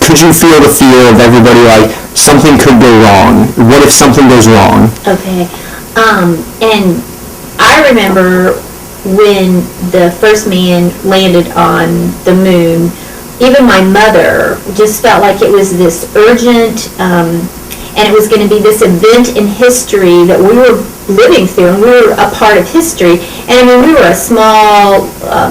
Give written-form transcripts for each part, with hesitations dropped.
could you feel the fear of everybody, like, something could go wrong? What if something goes wrong? Okay. And I remember when the first man landed on the moon, even my mother just felt like it was this urgent, and it was going to be this event in history that we were living through, and we were a part of history. And I mean, we were a small,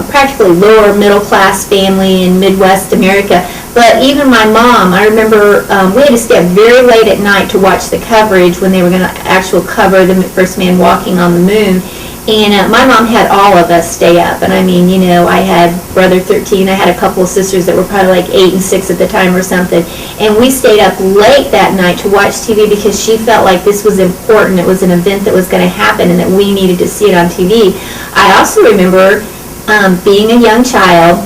practically lower middle class family in Midwest America. But even my mom, I remember we had to stay up very late at night to watch the coverage when they were going to actually cover the first man walking on the moon. And my mom had all of us stay up. And I mean, you know, I had brother 13. I had a couple of sisters that were probably like 8 and 6 at the time or something. And we stayed up late that night to watch TV because she felt like this was important. It was an event that was going to happen and that we needed to see it on TV. I also remember being a young child.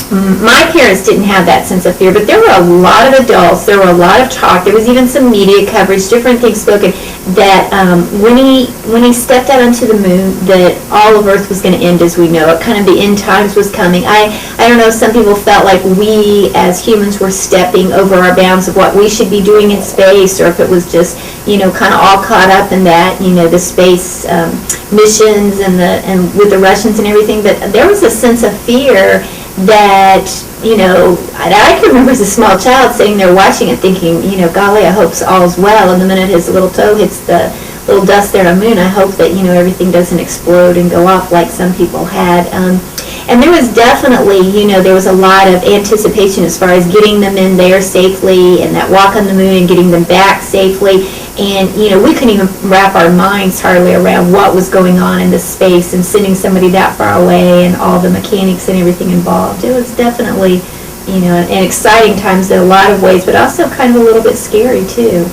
My parents didn't have that sense of fear, but there were a lot of adults, there were a lot of talk, there was even some media coverage, different things spoken, that when he stepped out onto the moon, that all of Earth was going to end as we know it, kind of the end times was coming. I don't know, some people felt like we as humans were stepping over our bounds of what we should be doing in space, or if it was just, you know, kind of all caught up in that, you know, the space missions and with the Russians and everything, but there was a sense of fear that, you know, I can remember as a small child sitting there watching it thinking, you know, golly, I hope all's well. And the minute his little toe hits the little dust there on the moon, I hope that, you know, everything doesn't explode and go off like some people had. And there was definitely, you know, there was a lot of anticipation as far as getting them in there safely and that walk on the moon and getting them back safely. And, you know, we couldn't even wrap our minds hardly around what was going on in this space and sending somebody that far away and all the mechanics and everything involved. It was definitely, you know, an exciting times in a lot of ways, but also kind of a little bit scary, too.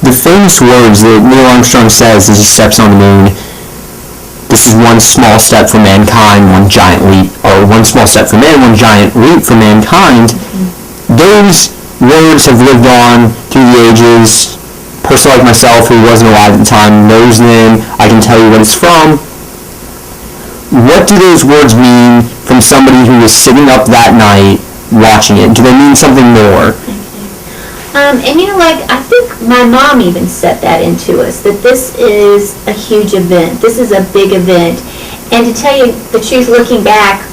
The famous words that Neil Armstrong says as he steps on the moon, this is one small step for mankind, one giant leap, or one small step for man, one giant leap for mankind. Mm-hmm. Those words have lived on through the ages. A person like myself who wasn't alive at the time knows them. I can tell you what it's from. What do those words mean from somebody who was sitting up that night watching it? Do they mean something more? And you know, like, I think my mom even set that into us, that this is a huge event. This is a big event. And to tell you the truth, looking back,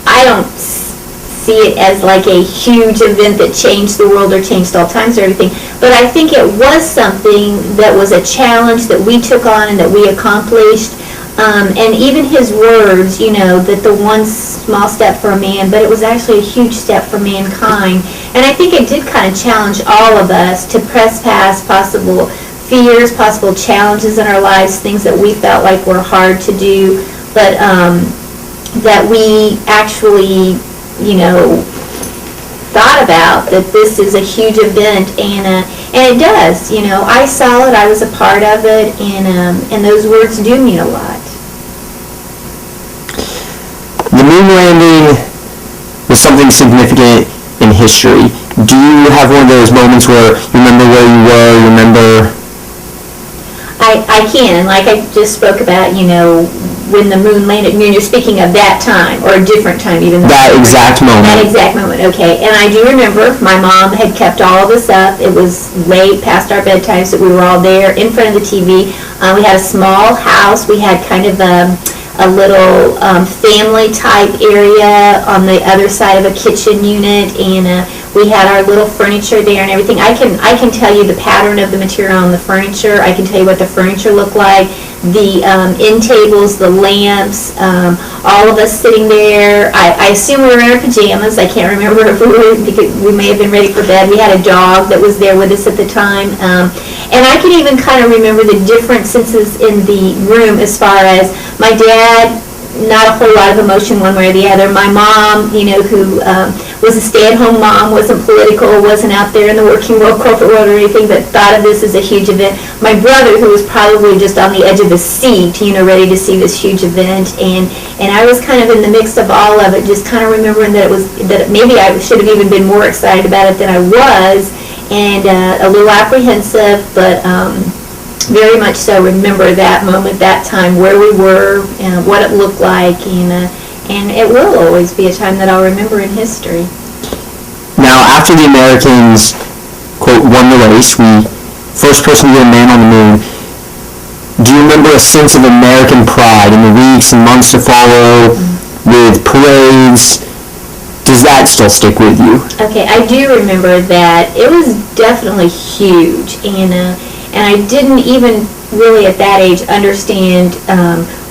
I don't see it as like a huge event that changed the world or changed all times or everything. But I think it was something that was a challenge that we took on and that we accomplished. And even his words, you know, that the one small step for a man, but it was actually a huge step for mankind. And I think it did kind of challenge all of us to press past possible fears, possible challenges in our lives, things that we felt like were hard to do, but that we actually, you know, thought about that this is a huge event, and it does. You know, I saw it, I was a part of it, and those words do mean a lot. The moon landing was something significant in history. Do you have one of those moments where you remember where you were, you remember? I can, like I just spoke about, you know, when the moon landed. You're speaking of that time, or a different time even. That exact moment. That exact moment, okay. And I do remember my mom had kept all of us up. It was late, past our bedtime, so we were all there in front of the TV. We had a small house. We had kind of a little family-type area on the other side of a kitchen unit, and we had our little furniture there and everything. I can tell you the pattern of the material on the furniture. I can tell you what the furniture looked like, the end tables, the lamps, all of us sitting there. I assume we were in our pajamas. I can't remember if we may have been ready for bed. We had a dog that was there with us at the time. And I can even kind of remember the different senses in the room as far as my dad, not a whole lot of emotion one way or the other. My mom, you know, who was a stay-at-home mom, wasn't political, wasn't out there in the working world, corporate world or anything, but thought of this as a huge event. My brother, who was probably just on the edge of the seat, you know, ready to see this huge event, and I was kind of in the mix of all of it, just kind of remembering that maybe I should have even been more excited about it than I was, and a little apprehensive, but very much so remember that moment, that time, where we were, and what it looked like, and it will always be a time that I'll remember in history. Now, after the Americans, quote, won the race, first person to get a man on the moon, do you remember a sense of American pride in the weeks and months to follow with parades? Does that still stick with you? Okay, I do remember that. It was definitely huge, and I didn't even really at that age understand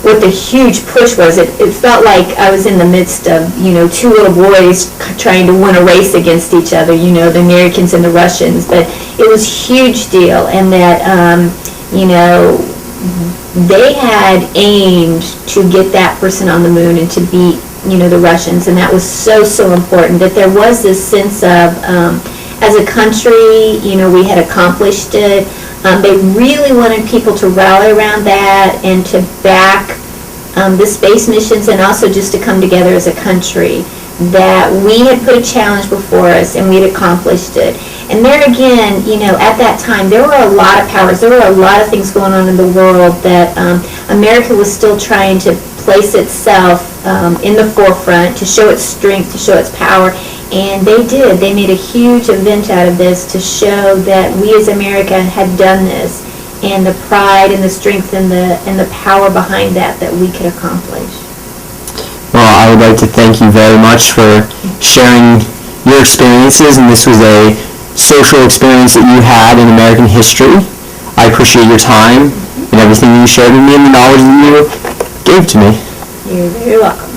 what the huge push was. It felt like I was in the midst of, two little boys trying to win a race against each other, the Americans and the Russians. But it was a huge deal, and that, they had aimed to get that person on the moon and to beat, the Russians, and that was so important, that there was this sense of, as a country, we had accomplished it. They really wanted people to rally around that and to back the space missions, and also just to come together as a country, that we had put a challenge before us and we had accomplished it. And there again, at that time, there were a lot of powers, there were a lot of things going on in the world that America was still trying to place itself in the forefront, to show its strength, to show its power. And they did. They made a huge event out of this to show that we as America had done this, and the pride and the strength and the power behind that we could accomplish. Well, I would like to thank you very much for sharing your experiences, and this was a social experience that you had in American history. I appreciate your time and everything you shared with me and the knowledge that you gave to me. You're very welcome.